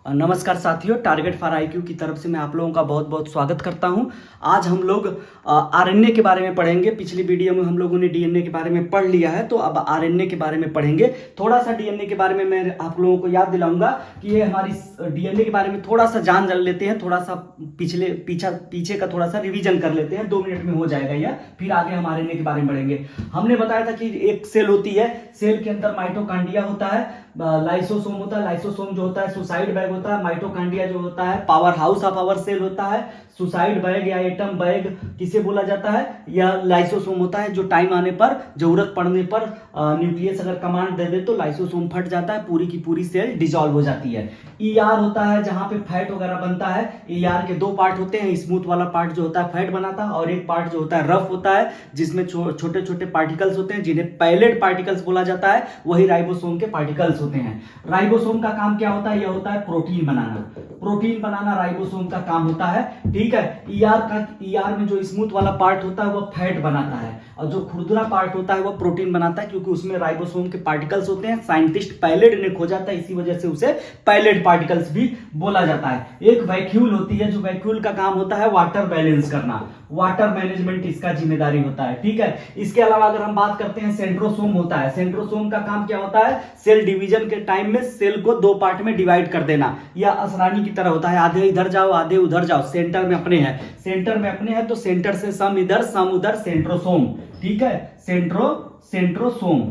नमस्कार साथियों, target for IQ की तरफ से मैं आप लोगों का बहुत बहुत स्वागत करता हूं। आज हम लोग आरएनए के बारे में पढ़ेंगे। पिछली वीडियो में हम लोगों ने डीएनए के बारे में पढ़ लिया है, तो अब आरएनए के बारे में पढ़ेंगे। थोड़ा सा डीएनए के बारे में मैं आप लोगों को याद दिलाऊंगा कि ये हमारी डीएनए के बारे में थोड़ा सा जान लेते हैं, थोड़ा सा पीछे का थोड़ा सा रिविजन कर लेते हैं। 2 मिनट में हो जाएगा यह, फिर आगे हम आरएनए के बारे में बढ़ेंगे। हमने बताया था कि एक सेल होती है, सेल के अंदर माइटोकांड्रिया होता है, लाइसोसोम होता है। लाइसोसोम जो होता है सुसाइड बैग होता है। माइटोकांड्रिया जो होता है power house of our cell होता है। सुसाइड बैग या एटम बैग किसे बोला जाता है? यह लाइसोसोम होता है, जो टाइम आने पर, जरूरत पड़ने पर न्यूक्लियस अगर कमांड दे दे तो लाइसोसोम फट जाता है, पूरी की पूरी सेल डिसॉल्व हो जाती है। ईआर होता है, जहां पे फैट वगैरह बनता है। ईआर के 2 पार्ट होते हैं, स्मूथ वाला पार्ट जो होता है फैट बनाता है, और एक पार्ट जो होता है रफ होता है, जिसमें छोटे छोटे पार्टिकल्स होते हैं, जिन्हें पैलेट पार्टिकल्स बोला जाता है। वही राइबोसोम के पार्टिकल्स होते हैं। राइबोसोम का काम क्या होता है? यह होता है प्रोटीन बनाना। प्रोटीन बनाना राइबोसोम का काम होता है, ठीक है। ईआर में जो स्मूथ वाला पार्ट होता है वह फैट बनाता है, और जो खुरदुरा पार्ट होता है वह प्रोटीन बनाता है, क्योंकि उसमें राइबोसोम के पार्टिकल्स होते हैं। साइंटिस्ट पैलेट ने खोजा था, इसी वजह से उसे पैलेट पार्टिकल्स भी बोला जाता है। एक वैक्यूल होती है, जो वैक्यूल का काम होता है वाटर बैलेंस करना, वाटर मैनेजमेंट इसका जिम्मेदारी होता है, ठीक है। इसके अलावा अगर हम बात करते हैं, सेंट्रोसोम होता है। सेंट्रोसोम का काम क्या होता है? सेल डिवीजन के टाइम में सेल को 2 पार्ट में डिवाइड कर देना। यह असरानी की तरह होता है, आधे इधर जाओ आधे उधर जाओ। सेंटर में अपने हैं, सेंटर में अपने हैं, तो सेंटर से सम इधर सम उधर, सेंट्रोसोम, ठीक है। सेंट्रोसोम,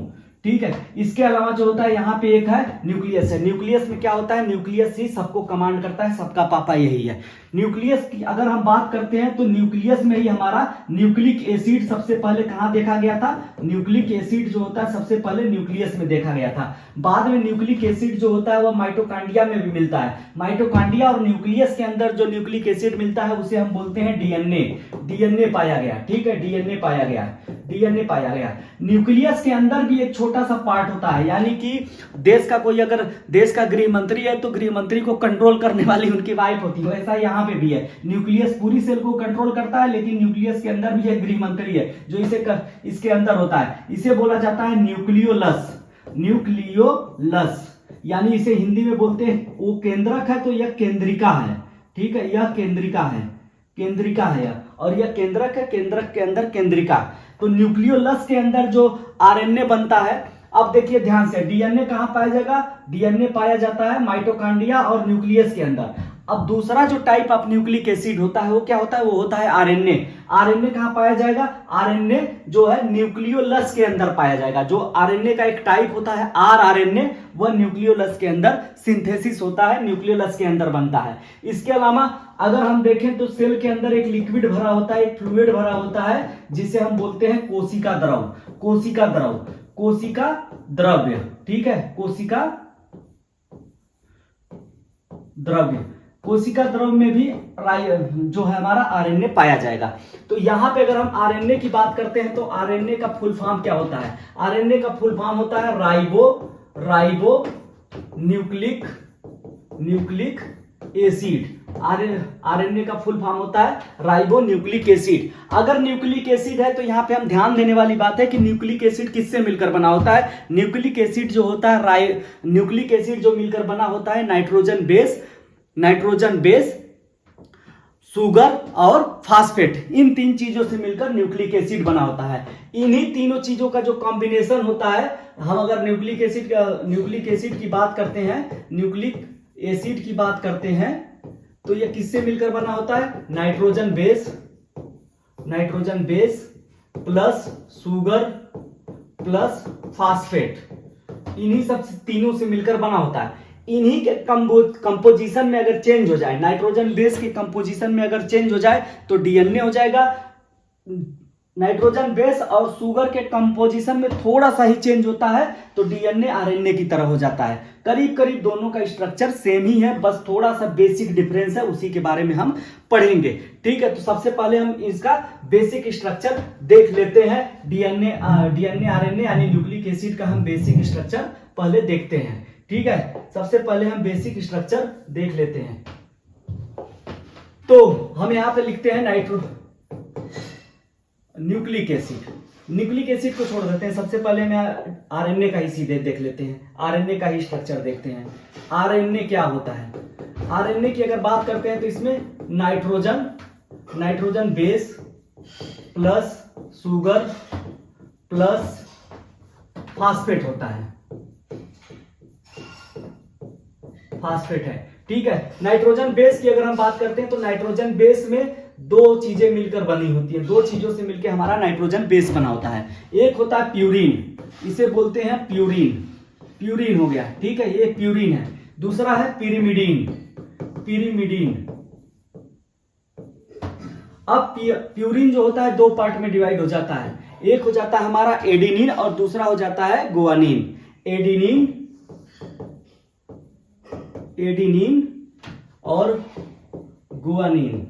ठीक है। इसके अलावा जो होता है यहाँ पे एक है न्यूक्लियस है। न्यूक्लियस में क्या होता है? न्यूक्लियस ही सबको कमांड करता है, सबका पापा यही है। न्यूक्लियस की अगर हम बात करते हैं तो न्यूक्लियस में ही हमारा न्यूक्लिक एसिड सबसे पहले कहां देखा गया था? न्यूक्लिक एसिड जो होता है सबसे पहले न्यूक्लियस में देखा गया था। बाद में न्यूक्लिक एसिड जो होता है वह माइटोकांड्रिया में भी मिलता है। माइटोकांड्रिया और न्यूक्लियस के अंदर जो न्यूक्लिक एसिड मिलता है उसे हम बोलते हैं डीएनए। डीएनए पाया गया, ठीक है, डीएनए पाया गया, डीएनए पाया गया। न्यूक्लियस के अंदर भी एक छोटा सा पार्ट होता है, यानी कि देश का कोई अगर देश का गृह मंत्री है तो गृह मंत्री को कंट्रोल करने वाली उनकी वाइफ होती है, वैसा यहाँ पे भी है। न्यूक्लियस पूरी सेल को कंट्रोल करता है, लेकिन न्यूक्लियस के अंदर भी एक गृह मंत्री है जो इसके अंदर होता है। इसे बोला जाता है न्यूक्लियोलस। न्यूक्लियोलस यानी इसे हिंदी में बोलते हैं, वो केंद्रक है तो यह केंद्रिका है, ठीक है। यह केंद्रिका है, केंद्रिका है, और यह केंद्रक है, केंद्रक के अंदर केंद्रिका। तो न्यूक्लियोलस के अंदर जो आरएनए बनता है, अब देखिए ध्यान से, डीएनए कहां पाया जाएगा? डीएनए पाया जाता है माइटोकांड्रिया और न्यूक्लियस के अंदर। अब दूसरा जो टाइप ऑफ न्यूक्लिक एसिड होता है वो क्या होता है? वो होता है आरएनए। आरएनए कहां पाया जाएगा? आरएनए जो है न्यूक्लियोलस के अंदर पाया जाएगा। जो आरएनए का एक टाइप होता है आरआरएनए, वह न्यूक्लियोलस के अंदर सिंथेसिस होता है, न्यूक्लियोलस के अंदर बनता है। इसके अलावा अगर हम देखें तो सेल के अंदर एक लिक्विड भरा होता है, एक फ्लूइड भरा होता है, जिसे हम बोलते हैं कोशिका द्रव। कोशिका द्रव, कोशिका द्रव्य, ठीक है, कोशिका द्रव्य। कोशिका द्रव में भी जो है हमारा आरएनए पाया जाएगा। तो यहां पे अगर हम आरएनए की बात करते हैं तो आरएनए का फुल फॉर्म क्या होता है? आरएनए का फुल फॉर्म होता है राइबो न्यूक्लिक एसिड। आरएनए का फुल फॉर्म होता है राइबो न्यूक्लिक एसिड। अगर न्यूक्लिक एसिड है तो यहाँ पे हम ध्यान देने वाली बात है कि न्यूक्लिक एसिड किससे मिलकर बना होता है? न्यूक्लिक एसिड जो होता है न्यूक्लिक एसिड जो मिलकर बना होता है नाइट्रोजन बेस, शुगर और फास्फेट, इन 3 चीजों से मिलकर न्यूक्लिक एसिड बना होता है। इन्हीं तीनों चीजों का जो कॉम्बिनेशन होता है, हम अगर न्यूक्लिक एसिड की बात करते हैं, न्यूक्लिक एसिड की बात करते हैं, तो यह किससे मिलकर बना होता है? Nitrogen base plus sugar plus phosphate, इन्हीं सब तीनों से मिलकर बना होता है। इन्हीं के कंपोजिशन में अगर चेंज हो जाए, नाइट्रोजन बेस के कंपोजिशन में अगर चेंज हो जाए तो डीएनए हो जाएगा। नाइट्रोजन बेस और शुगर के कंपोजिशन में थोड़ा सा ही चेंज होता है तो डीएनए आरएनए की तरह हो जाता है। करीब करीब दोनों का स्ट्रक्चर सेम ही है, बस थोड़ा सा बेसिक डिफरेंस है, उसी के बारे में हम पढ़ेंगे, ठीक है। तो सबसे पहले हम इसका बेसिक स्ट्रक्चर देख लेते हैं। डीएनए आरएनए यानी न्यूक्लिक एसिड का हम बेसिक स्ट्रक्चर पहले देखते हैं, ठीक है। सबसे पहले हम बेसिक स्ट्रक्चर देख लेते हैं। तो हम यहां पे लिखते हैं न्यूक्लिक एसिड को छोड़ देते हैं। सबसे पहले मैं आरएनए का ही सीधे देख लेते हैं, आरएनए का ही स्ट्रक्चर देखते हैं। आरएनए क्या होता है? आरएनए की अगर बात करते हैं तो इसमें nitrogen base plus sugar plus phosphate होता है, फास्फेट है। ठीक है, नाइट्रोजन बेस की अगर हम बात करते हैं तो नाइट्रोजन बेस में दो चीजें मिलकर बनी होती है, दो चीजों से मिलकर हमारा नाइट्रोजन बेस बना होता है। एक होता है प्यूरिन, इसे बोलते हैं प्यूरिन, प्यूरिन हो गया। ठीक है, ये प्यूरिन है। दूसरा है पिरिमिडीन, पिरिमिडीन। अब प्यूरिन जो होता है दो पार्ट में डिवाइड हो जाता है, एक हो जाता है हमारा एडिनिन और दूसरा हो जाता है गुआनिन। एडिनिन और गुआनिन,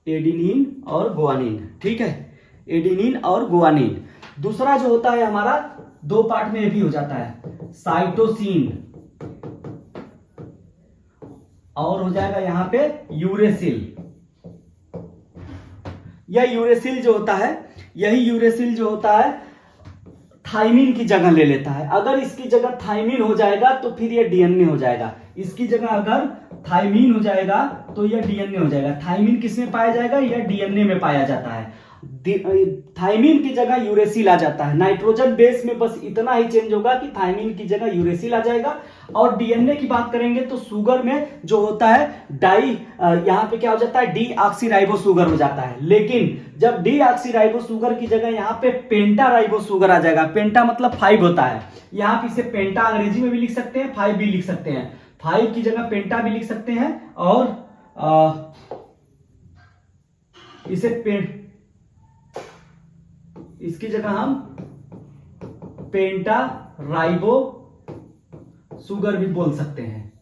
एडिनिन और गुआनिन। ठीक है, एडिनिन और गुआनिन। दूसरा जो होता है हमारा दो पार्ट में भी हो जाता है, साइटोसिन और हो जाएगा यहां पे यूरेसिल। यह यूरेसिल जो होता है, यही यूरेसिल जो होता है थाइमिन की जगह ले लेता है। अगर इसकी जगह थाइमिन हो जाएगा तो फिर यह डीएनए हो जाएगा। इसकी जगह अगर थाइमिन हो जाएगा तो यह डीएनए हो जाएगा। थाइमिन किसमें पाया जाएगा? यह डीएनए में पाया जाता है। थाइमिन की जगह यूरेसिल आ जाता है। नाइट्रोजन बेस में बस इतना ही चेंज होगा कि थाइमिन की जगह यूरेसिल आ जाएगा। और डीएनए की बात करेंगे तो शुगर में जो होता है यहां पे क्या हो जाता है? डीऑक्सीराइबो शुगर हो जाता है। लेकिन जब डीऑक्सीराइबो शुगर की जगह यहां पे पेंटाराइबो शुगर आ जाएगा। पेंटा मतलब 5 होता है, यहां पे इसे पेंटा अंग्रेजी में भी लिख सकते हैं, 5 भी लिख सकते हैं। 5 की जगह पेंटा भी लिख सकते हैं और इसकी जगह हम पेंटा राइबो शुगर भी बोल सकते हैं।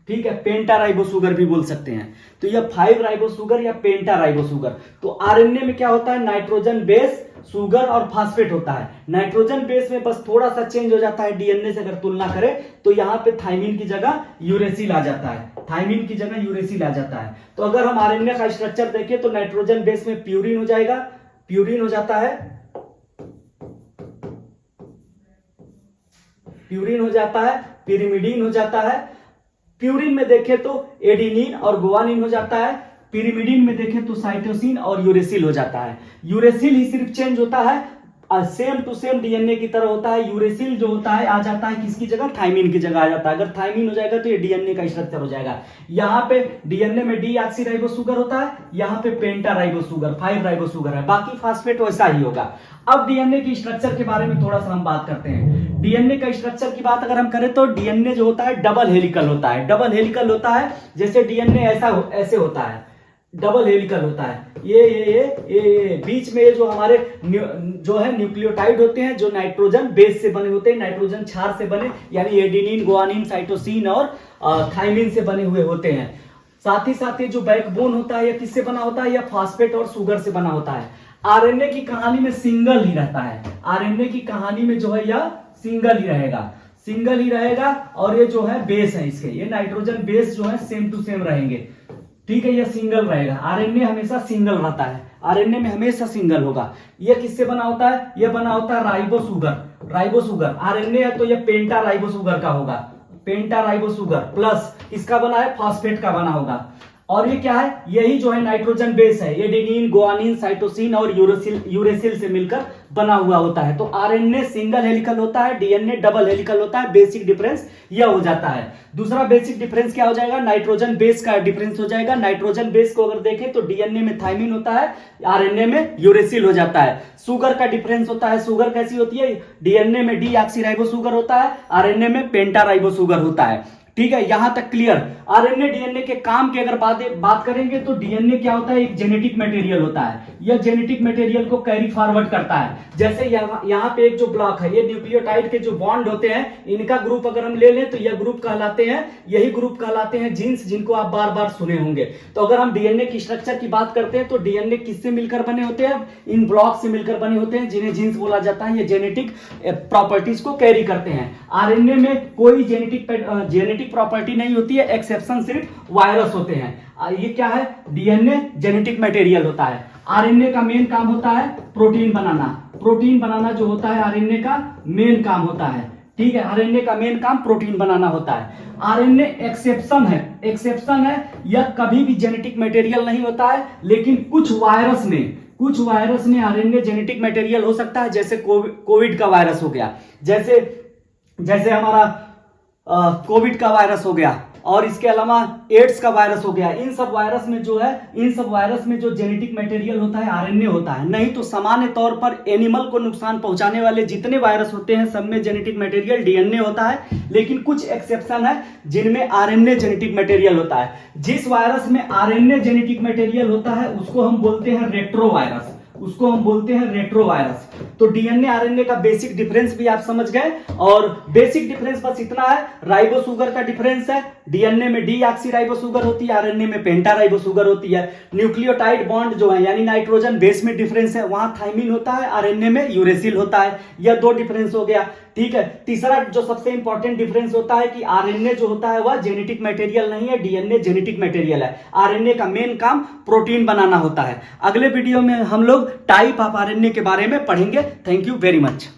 ठीक है, पेंटा राइबो शुगर भी बोल सकते हैं। तो यह 5 राइबो शुगर या पेंटा राइबो शुगर। तो आरएनए में क्या होता है? नाइट्रोजन बेस, शुगर और फास्फेट होता है। नाइट्रोजन बेस में बस थोड़ा सा चेंज हो जाता है, डीएनए से अगर तुलना करें तो यहां पे थाइमिन की जगह यूरेसिल आ जाता है। थाइमिन की जगह यूरेसिल आ जाता है। तो अगर हम आरएनए का स्ट्रक्चर देखें तो नाइट्रोजन बेस में प्यूरिन हो जाएगा, प्यूरिन हो जाता है, प्यूरिन हो जाता है, पिरिमिडीन हो जाता है। प्यूरिन में देखें तो एडिनिन और गुआनिन हो जाता है। पिरिमिडीन में देखें तो साइटोसिन और यूरेसिल हो जाता है। यूरेसिल ही सिर्फ चेंज होता है, सेम टू सेम डीएनए की तरह होता है। यूरेसिल जो होता है आ जाता है किसकी जगह? थाइमिन की जगह आ जाता है। अगर थाइमिन हो जाएगा तो ये डीएनए का स्ट्रक्चर हो जाएगा। यहाँ पे डीएनए में डीऑक्सीराइबो शुगर होता है, यहाँ पे पेंटा राइबो शुगर, 5 राइबो शुगर है। बाकी फास्फेट वैसा ही होगा। अब डीएनए की स्ट्रक्चर के बारे में थोड़ा सा हम बात करते हैं। डीएनए का स्ट्रक्चर की बात अगर हम करें तो डीएनए जो होता है डबल हेलिकल होता है। डबल हेलिकल होता है, जैसे डीएनए ऐसे होता है, डबल हेलिकल होता है। ये बीच में जो हमारे जो है न्यूक्लियोटाइड होते हैं, जो नाइट्रोजन बेस से बने होते हैं, नाइट्रोजन क्षार से बने, यानी एडिनिन, गुआनिन, साइटोसिन और थाइमिन से बने हुए होते हैं। साथ ही साथ ये जो बैकबोन होता है यह किससे बना होता है? यह फास्फेट और शुगर से बना होता है। आरएनए की कहानी में सिंगल ही रहता है। आरएनए की कहानी में जो है यह सिंगल ही रहेगा, सिंगल ही रहेगा। और ये जो है बेस है इसके, ये नाइट्रोजन बेस जो है सेम टू सेम रहेंगे। ठीक है, ये सिंगल रहेगा। आरएनए हमेशा सिंगल रहता है, आरएनए में हमेशा सिंगल होगा। ये किससे बना होता है? ये बना होता है ribo sugar, ribo sugar. RNA है तो ये पेंटा राइबो शुगर का होगा, पेंटा राइबो शुगर प्लस इसका बना है फास्फेट का बना होगा। और ये क्या है? यही जो है नाइट्रोजन बेस है, एडेनिन, गुआनिन, साइटोसिन और यूरेसिल से मिलकर बना हुआ होता है। तो आरएनए सिंगल हेलिकल होता है, डीएनए डबल हेलिकल होता है। बेसिक डिफरेंस यह हो जाता है। दूसरा बेसिक डिफरेंस क्या हो जाएगा? नाइट्रोजन बेस का डिफरेंस हो जाएगा। नाइट्रोजन बेस को अगर देखें तो डीएनए में थाइमिन होता है, आरएनए में यूरेसिल हो जाता है। शुगर का डिफरेंस होता है। शुगर कैसी होती है? डीएनए में डीऑक्सीराइबो शुगर होता है, आरएनए में पेंटाराइबो शुगर होता है। ठीक है, यहां तक क्लियर। आरएनए डीएनए के काम की अगर बात करेंगे तो डीएनए क्या होता है? एक जेनेटिक मटेरियल होता है। यह जेनेटिक मटेरियल को कैरी फॉरवर्ड करता है। जैसे यहाँ पे एक जो ब्लॉक है, ये न्यूक्लियोटाइड के जो बॉन्ड होते हैं, इनका ग्रुप अगर हम ले लें तो यह ग्रुप कहलाते हैं, यही ग्रुप कहलाते हैं जीन्स, जिनको आप बार बार सुने होंगे। तो अगर हम डीएनए की स्ट्रक्चर की बात करते हैं तो डीएनए किससे मिलकर बने होते हैं? इन ब्लॉक से मिलकर बने होते हैं, जिन्हें जीन्स बोला जाता है। ये जेनेटिक प्रॉपर्टीज को कैरी करते हैं। आरएनए में कोई जेनेटिक प्रॉपर्टी नहीं होती है, एक्सेप्शन सिर्फ वायरस होते हैं। ये क्या है? डीएनए जेनेटिक मटेरियल होता है। आरएनए का मेन काम होता है प्रोटीन बनाना। प्रोटीन बनाना जो होता है आरएनए का मेन काम होता है। ठीक है, आरएनए का मेन काम प्रोटीन बनाना होता है। आरएनए एक्सेप्शन है, यह कभी भी जेनेटिक मटेरियल नहीं होता है, लेकिन कुछ वायरस में आरएनए जेनेटिक मटेरियल हो सकता है, जैसे कोविड का वायरस हो गया, जैसे हमारा कोविड का वायरस हो गया, और इसके अलावा एड्स का वायरस हो गया। इन सब वायरस में जो जेनेटिक मटेरियल होता है आरएनए होता है। नहीं तो सामान्य तौर पर एनिमल को नुकसान पहुंचाने वाले जितने वायरस होते हैं सब में जेनेटिक मटेरियल डीएनए होता है, लेकिन कुछ एक्सेप्शन है जिनमें आरएनए जेनेटिक मटेरियल होता है। जिस वायरस में आरएनए जेनेटिक मटेरियल होता है उसको हम बोलते हैं रेट्रोवायरस। तो डीएनए आरएनए का बेसिक डिफरेंस भी आप समझ गए, और बेसिक डिफरेंस बस इतना है, राइबोसुगर का डिफरेंस है। डीएनए में डीऑक्सीराइबोसुगर होती है, आरएनए में पेंटाराइबोसुगर होती है। न्यूक्लियोटाइड बॉन्ड जो है यानी नाइट्रोजन बेस में डिफरेंस है, वहां थाइमिन होता है, आरएनए में यूरेसिल होता है। यह 2 डिफरेंस हो गया। ठीक है, तीसरा जो सबसे इंपॉर्टेंट डिफरेंस होता है कि आरएनए जो होता है वह जेनेटिक मटेरियल नहीं है, डीएनए जेनेटिक मटेरियल है। आरएनए का मेन काम प्रोटीन बनाना होता है। अगले वीडियो में हम लोग टाइप ऑफ आरएनए के बारे में पढ़ेंगे। Thank you very much.